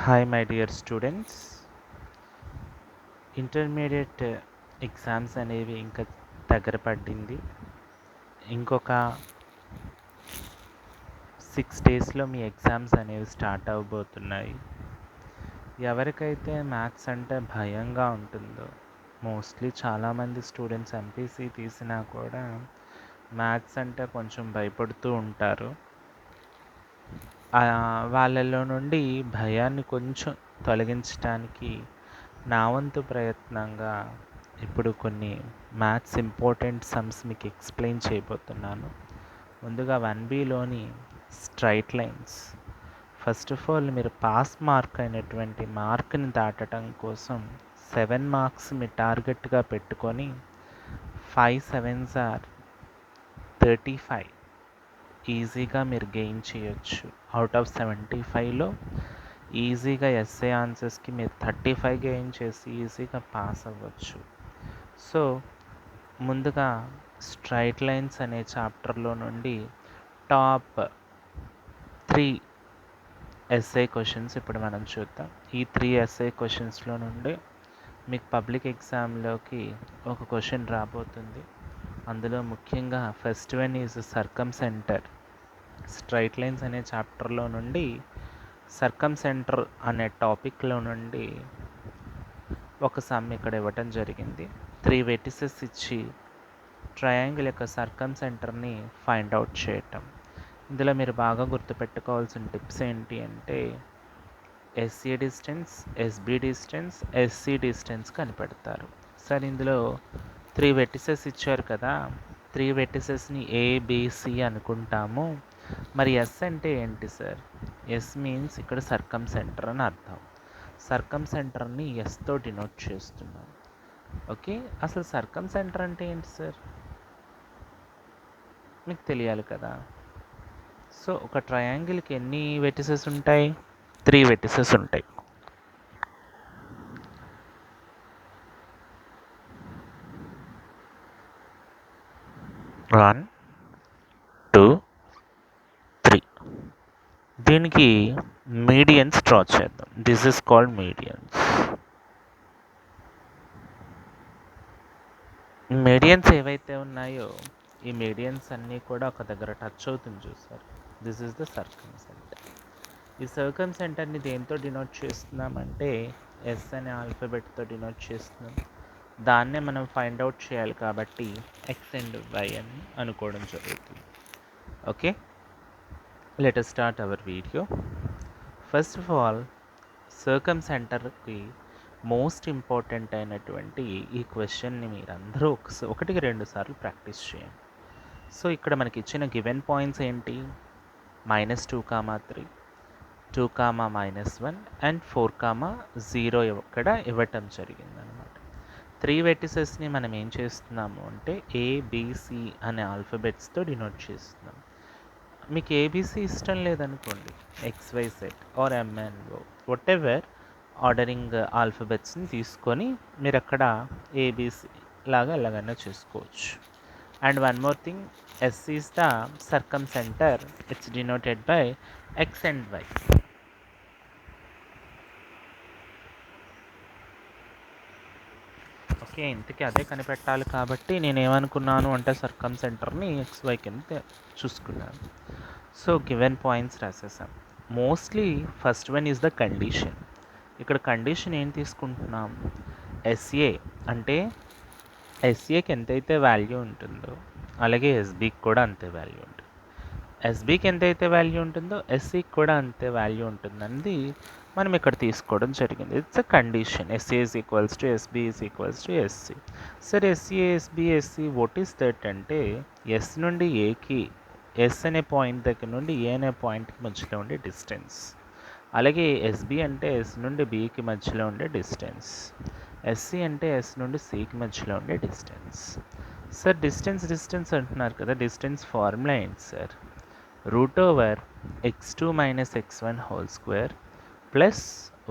Hi my dear students, intermediate exams అనేవి ఇంకా దగ్గర పడింది. ఇంకొక 6 డేస్లో మీ ఎగ్జామ్స్ అనేవి స్టార్ట్ అవ్వబోతున్నాయి. ఎవరికైతే మ్యాథ్స్ అంటే భయంగా ఉంటుందో, మోస్ట్లీ చాలామంది స్టూడెంట్స్ ఎంపీసీ తీసినా కూడా మ్యాథ్స్ అంటే కొంచెం భయపడుతూ ఉంటారు. వాళ్ళలో నుండి భయాన్ని కొంచెం తొలగించడానికి నా వంతు ప్రయత్నంగా ఇప్పుడు కొన్ని మ్యాథ్స్ ఇంపార్టెంట్ సమ్స్ మీకు ఎక్స్ప్లెయిన్ చేయబోతున్నాను. ముందుగా 1Bలోని straight lines. First of all మీరు పాస్ మార్క్ అయినటువంటి మార్క్ని దాటడం కోసం 7 మార్క్స్ మీ టార్గెట్గా పెట్టుకొని 5 7s are 35 ఈజీగా మీరు గెయిన్ చేయొచ్చు. అవుట్ ఆఫ్ 75లో ఈజీగా ఎస్ఏ ఆన్సర్స్కి మీరు 35 గెయిన్ చేసి ఈజీగా పాస్ అవ్వచ్చు. సో ముందుగా స్ట్రైట్ లైన్స్ అనే చాప్టర్లో నుండి టాప్ 3 ఎస్ఏ క్వశ్చన్స్ ఇప్పుడు మనం చూద్దాం. ఈ 3 ఎస్ఏ క్వశ్చన్స్లో నుండి మీకు పబ్లిక్ ఎగ్జామ్లోకి ఒక క్వశ్చన్ రాబోతుంది. అందులో ముఖ్యంగా first one is circumcentre. Straight lines అనే చాప్టర్లో నుండి సర్కంసెంటర్ అనే టాపిక్లో నుండి ఒక సమ్ ఇక్కడ ఇవ్వటం జరిగింది. 3 వెర్టిసెస్ ఇచ్చి ట్రయాంగిల్ యొక్క సర్కంసెంటర్ని ఫైండ్ అవుట్ చేయటం. ఇందులో మీరు బాగా గుర్తుపెట్టుకోవాల్సిన టిప్స్ ఏంటి అంటే SA distance, SB distance, SC distance కనిపెడతారు. సార్ ఇందులో 3 వెర్టిసెస్ ఇచ్చారు కదా, 3 వెర్టిసెస్ని ఏబిసి అనుకుంటాము. మరి ఎస్ అంటే ఏంటి సార్? ఎస్ మీన్స్ ఇక్కడ సర్కంసెంటర్ అని అర్థం. సర్కంసెంటర్ని ఎస్తో డినోట్ చేస్తున్నాం. ఓకే, అసలు సర్కంసెంటర్ అంటే ఏంటి సార్? మీకు తెలియాలి కదా. సో ఒక ట్రయాంగిల్కి ఎన్ని వెర్టిసెస్ ఉంటాయి? 3 వెర్టిసెస్ ఉంటాయి. వన్, 2, 3. దీనికి మీడియన్స్ డ్రా చేద్దాం. This is called medians. Medians ఏవైతే ఉన్నాయో ఈ మీడియన్స్ అన్నీ కూడా ఒక దగ్గర టచ్ అవుతుంది చూసారు. This is the circumcentre. ఈ సర్కంసెంటర్ని దేంతో డినోట్ చేస్తున్నామంటే ఎస్ అనే ఆల్ఫాబెట్తో డినోట్ చేస్తున్నాం. దాన్నే మనం ఫైండ్ అవుట్ చేయాలి కాబట్టి ఎక్స్ అండ్ వై అని అనుకోవడం జరుగుతుంది. Okay, let us start our video. First of all సర్కంసెంటర్కి మోస్ట్ ఇంపార్టెంట్ అయినటువంటి ఈ క్వశ్చన్ని మీరందరూ ఒకటికి 2 సార్లు ప్రాక్టీస్ చేయండి. సో ఇక్కడ మనకి ఇచ్చిన గివెన్ పాయింట్స్ ఏంటి? -2, 3, 2, -1 అండ్ 4, 0 ఇక్కడ ఇవ్వటం జరిగింది అనమాట. 3 వెర్టిసెస్ని మనం ఏం చేస్తున్నాము అంటే ఏబిసి అనే ఆల్ఫాబెట్స్తో డినోట్ చేస్తున్నాం. మీకు ఏబిసి ఇష్టం లేదనుకోండి, XYZ or MNO whatever ordering ఆల్ఫాబెట్స్ని తీసుకొని మీరు అక్కడ ఏబిసి లాగా ఎలాగైనా చేసుకోవచ్చు. And one more thing, S is the circumcentre. It's denoted by x and y. Okay, ఇంతకీ అదే కనిపెట్టాలి కాబట్టి నేను ఏమనుకున్నాను అంటే సర్కంసెంటర్ని XY కింద చూసుకున్నాను. సో గివెన్ పాయింట్స్ రాసేసాం. Mostly first one is the condition. ఇక్కడ కండిషన్ ఏం తీసుకుంటున్నాం? ఎస్ఏ అంటే ఎస్ఏకి ఎంతైతే వాల్యూ ఉంటుందో అలాగే ఎస్బీకి కూడా అంతే వాల్యూ ఉంటుంది. ఎస్బీకి ఎంతైతే వాల్యూ ఉంటుందో ఎస్సీకి కూడా అంతే వాల్యూ ఉంటుందన్నది మనం ఇక్కడ తీసుకోవడం జరిగింది. It's a condition. SA is equals to SB is equals to SC. సరే SC SB SC what is that అంటే ఎస్ నుండి ఏకి, ఎస్ అనే పాయింట్ దగ్గర నుండి ఏ అనే పాయింట్కి మధ్యలో ఉండే డిస్టెన్స్. అలాగే ఎస్బీ అంటే ఎస్ నుండి బీకి మధ్యలో ఉండే డిస్టెన్స్. ఎస్సీ అంటే ఎస్ నుండి సికి మధ్యలో ఉండే డిస్టెన్స్. సార్ డిస్టెన్స్ అంటున్నారు కదా, డిస్టెన్స్ ఫార్ములా ఏంటి sir? √x2 - x1 whole square plus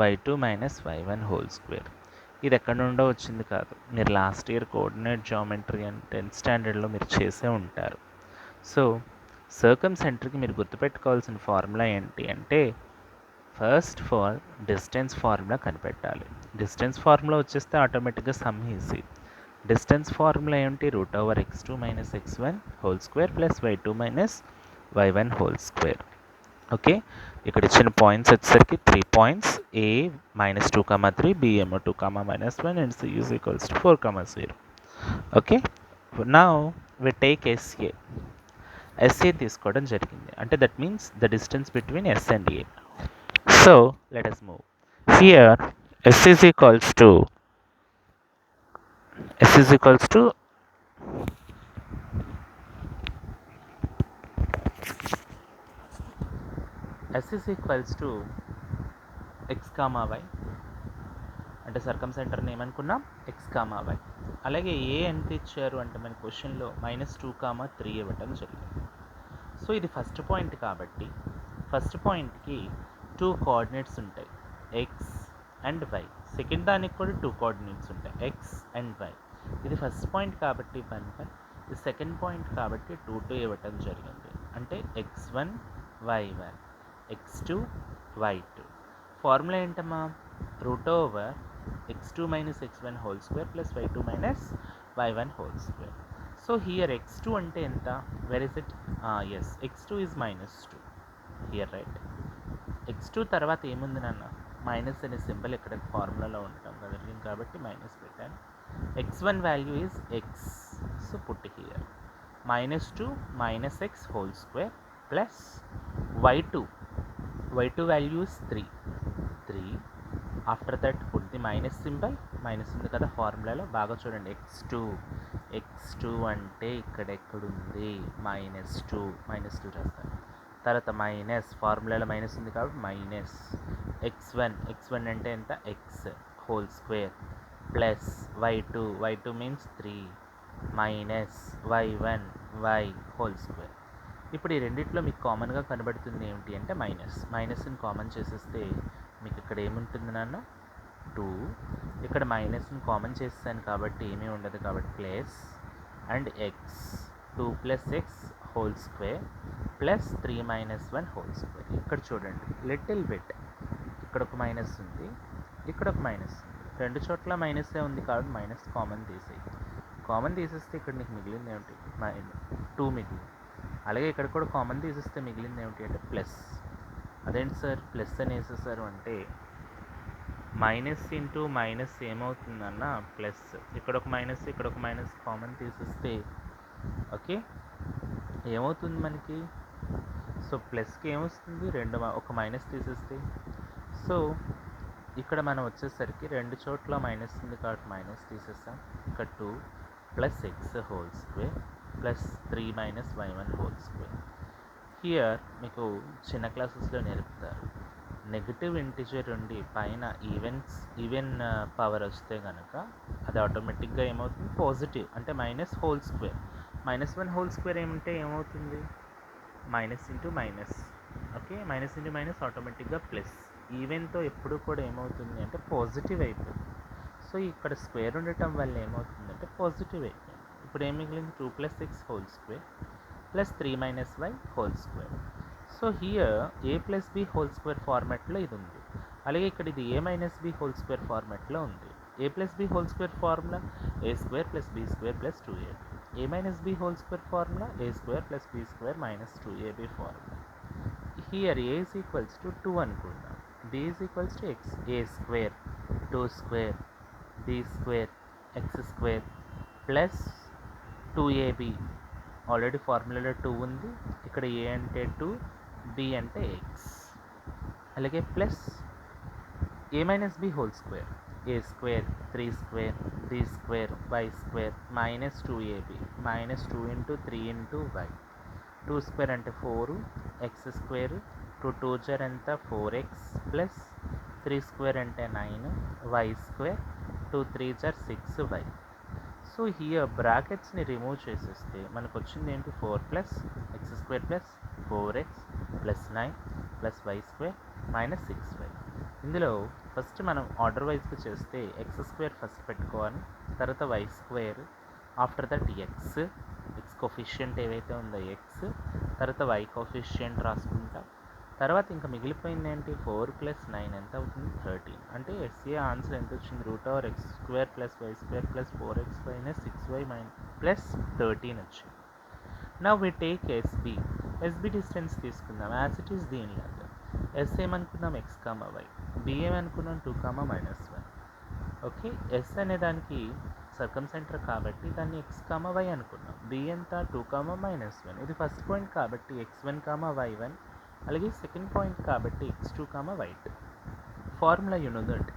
y2 - y1 whole square. ఇది ఎక్కడ నుండో వచ్చింది కాదు, మీరు last year coordinate geometry and 10th స్టాండర్డ్లో మీరు చేసే ఉంటారు. సో సర్కంసెంటర్కి మీరు గుర్తుపెట్టుకోవాల్సిన ఫార్ములా ఏంటి అంటే ఫస్ట్ ఫర్ డిస్టెన్స్ ఫార్ములా కనిపెట్టాలి. డిస్టెన్స్ ఫార్ములా వచ్చేస్తే ఆటోమేటిక్గా సమ్ ఈజీ. డిస్టెన్స్ ఫార్ములా ఏంటి? Route over x2 minus x1 whole square plus y2 minus y1 whole square. Okay, ఇక్కడ ఇచ్చిన పాయింట్స్ వచ్చేసరికి 3 పాయింట్స్, a -2, 3, b ఏమో 2, -1 and c is equals to 4, 0. Okay, now we take SA తీసుకోవడం జరిగింది, అంటే that means the distance between S and A. So let us move here. S is equals to S is equals to x, y, అంటే సర్కమ్ సెంటర్ని ఏమనుకున్నాం? x, y. అలాగే ఏ ఎంత ఇచ్చారు అంటే మన క్వశ్చన్లో -2, 3 ఇవ్వటం జరిగింది. సో ఇది ఫస్ట్ పాయింట్ కాబట్టి ఫస్ట్ పాయింట్కి 2 కోఆర్డినేట్స్ ఉంటాయి, ఎక్స్ అండ్ వై. సెకండ్ దానికి కూడా 2 కోఆర్డినేట్స్ ఉంటాయి, ఎక్స్ అండ్ వై. ఇది ఫస్ట్ పాయింట్ కాబట్టి 1, ఇది సెకండ్ పాయింట్ కాబట్టి 2 ఇవ్వటం జరిగింది. అంటే x1 y1 x2 y2. Formula ఏంటమ్మా? Root over x2 minus x1 whole square plus y2 minus y1 whole square. So here x2 అంటే ఎంత? Where is it? Yes, x2 is -2 here, right. x2 తర్వాత ఏముంది నాన్న? మైనస్ అనే symbol ఇక్కడ ఫార్ములాలో ఉంటాం జరిగింది కాబట్టి మైనస్ పెట్టాను. x1 value is x, so put here -2 minus x whole square plus y2 value is 3. After that put the minus symbol, minus ఉంది కదా ఫార్ములాలో, బాగా చూడండి. x2 అంటే ఇక్కడ ఎక్కడుంది? -2 రాస్తాను. తర్వాత మైనస్, ఫార్ములాలో మైనస్ ఉంది కాబట్టి మైనస్ x1 అంటే ఎంత? x whole square plus y2 means 3 minus y1 y whole square. ఇప్పుడు ఈ రెండిట్లో మీకు కామన్గా కనబడుతుంది ఏమిటి అంటే మైనస్ని కామన్ చేసేస్తే మీకు ఇక్కడ ఏముంటుంది నాన్న? 2. ఇక్కడ మైనస్ని కామన్ చేస్తాను కాబట్టి ఏమీ ఉండదు కాబట్టి plus and x 2 + x whole square plus 3 - 1 whole square. ఇక్కడ చూడండి లిటిల్ బిట్, ఇక్కడ ఒక మైనస్ ఉంది, ఇక్కడ ఒక మైనస్ ఉంది, రెండు చోట్ల మైనసే ఉంది కాబట్టి మైనస్ కామన్ తీసేస్తే ఇక్కడ నీకు మిగిలింది ఏమిటి? 2 మిగిలింది. అలాగే ఇక్కడ కూడా కామన్ తీసేస్తే మిగిలింది ఏమిటి అంటే ప్లస్. అదేంటి సార్ ప్లస్ అని వేసేసారు అంటే మైనస్ ఇంటూ మైనస్ ఏమవుతుందన్న ప్లస్. ఇక్కడ ఒక మైనస్ కామన్ తీసేస్తే ఓకే ఏమవుతుంది మనకి? సో ప్లస్కి ఏమొస్తుంది? ఒక మైనస్ తీసేస్తే. సో ఇక్కడ మనం వచ్చేసరికి రెండు చోట్ల మైనస్ ఉంది కాబట్టి మైనస్ తీసేస్తాం. ఇక్కడ 2 + x whole square plus 3 - y1 whole square. Here మీకు చిన్న క్లాసెస్లో నేర్పుతారు, నెగిటివ్ ఇంటిజర్ ఉండి పైన ఈవెన్ పవర్ వస్తే కనుక అది ఆటోమేటిక్గా ఏమవుతుంది? పాజిటివ్, అంటే minus hole square. -1 whole square ఏమంటే ఏమవుతుంది? Minus into minus. Okay, minus into minus ఆటోమేటిక్గా ప్లస్. ఈవెన్తో ఎప్పుడు కూడా ఏమవుతుంది అంటే పాజిటివ్ అయిపోతుంది. సో ఇక్కడ స్క్వేర్ ఉండటం వల్ల ఏమవుతుందంటే పాజిటివ్ అయిపోయింది. ఇప్పుడు ఏం మిగిలింది? 2 + x whole square plus 3 - y whole square. So here a + b whole square ఫార్మాట్లో ఇది ఉంది. అలాగే ఇక్కడ ఇది a - b హోల్ స్క్వేర్ ఫార్మాట్లో ఉంది. a + b whole square formula a² + b² + 2ab. a - b whole square formula a² + b² - 2ab formula. Here a is equals to 2 అనుకుందాం, b is equals to x, a² 2² b² x² plus 2ab. Already ఫార్ములాలో 2 ఉంది, ఇక్కడ a అంటే 2, b అంటే x. అలాగే plus a - b whole square a² 3² b² y² -2ab -2 × 3 × y. 2² అంటే 4, x² 2 2 ఎంత 4x plus 3² అంటే 9, y² 2 3 6y. So here బ్రాకెట్స్ని remove చేసేస్తే మనకు వచ్చింది ఏంటి? 4 + x² + 4x + 9 + y² - 6y. ఇందులో ఫస్ట్ మనం ఆర్డర్ వైజ్గా చేస్తే x² ఫస్ట్ పెట్టుకోవాలి, తర్వాత y², after that x coefficient ఏవైతే ఉందో x, తర్వాత y కోఫిషియంట్ రాసుకుంటాం, తర్వాత ఇంకా మిగిలిపోయింది ఏంటి, 4 + 9 ఎంత అవుతుంది, 13. అంటే ఎస్ఏ ఆన్సర్ ఎంత వచ్చింది, √(x² + y² + 4x - 6y + 13 వచ్చింది. Now we take SB distance తీసుకుందాం యాజ్ ఇట్ ఈస్ దీనిలాగా. ఎస్ ఏమనుకున్నాం, x, y. బి ఏమనుకున్నాం, 2, -1. ఓకే, ఎస్ అనే దానికి సర్కమ్ సెంటర్ కాబట్టి దాన్ని x, y అనుకున్నాం. బి ఎంత, 2, -1. ఇది ఫస్ట్ పాయింట్ కాబట్టి x1, y1. అలాగే సెకండ్ పాయింట్ కాబట్టి x2, y2. Formula that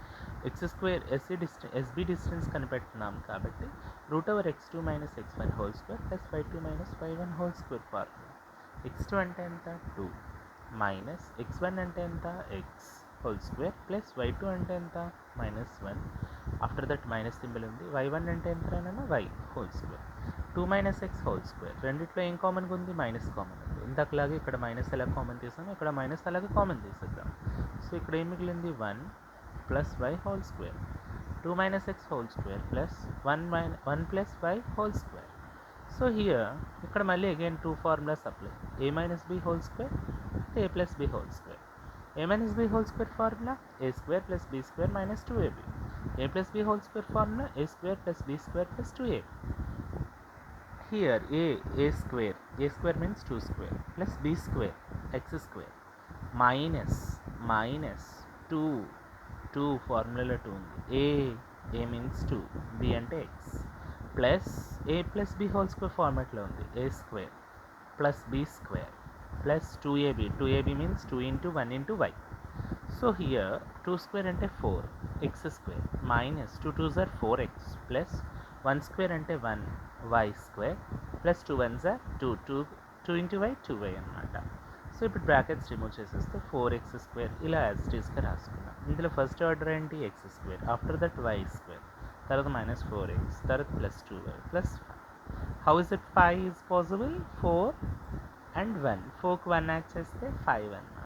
x² SB distance కనిపెడుతున్నాం కాబట్టి √(x2 - x1) + y2 - y1² formula. x2 అంటే ఎంత, 2, x1 అంటే ఎంత, x² + y2 అంటే ఎంత, -1. ఆఫ్టర్ దట్ మైనస్ సింబల్ ఉంది. y1 అంటే ఎంత, y². 2 - x². రెండిట్లో ఏం కామన్గా ఉంది, మైనస్ కామన్ ఉంది. ఇంతకులాగే ఇక్కడ మైనస్ ఎలా కామన్ తీసాం, ఇక్కడ మైనస్ అలాగే కామన్ తీసేద్దాం. సో ఇక్కడ ఏం మిగిలింది, 1 + y². 2 - x² + 1 + y². So here ఇక్కడ మళ్ళీ again 2 formulas apply. a - b² a + b². a - b² formula a² + b² - 2ab. a + b² formula a² + b² + 2ab. Here a² means 2² plus b² x² -2 ఫార్ములాలో 2 ఉంది. a means 2, b అంటే x, plus a + b² ఫార్మాట్లో ఉంది. a² plus b² plus 2ab means 2 × 1 × y. So here 2² అంటే 4 x² minus 2 2s are 4x plus 1² అంటే 1 y² plus 2 1s are 2 × y 2y అనమాట. So ఇప్పుడు brackets remove చేసేస్తే 4x² ఇలా as it ఈస్గా రాసుకున్నాం. ఇందులో ఫస్ట్ ఆర్డర్ ఏంటి, x², ఆఫ్టర్ దట్ y², తర్వాత -4x, తర్వాత +2y + 5. How is it 5 is possible, 4 and 1, 4కి 1 యాడ్ చేస్తే 5 అన్నమాట.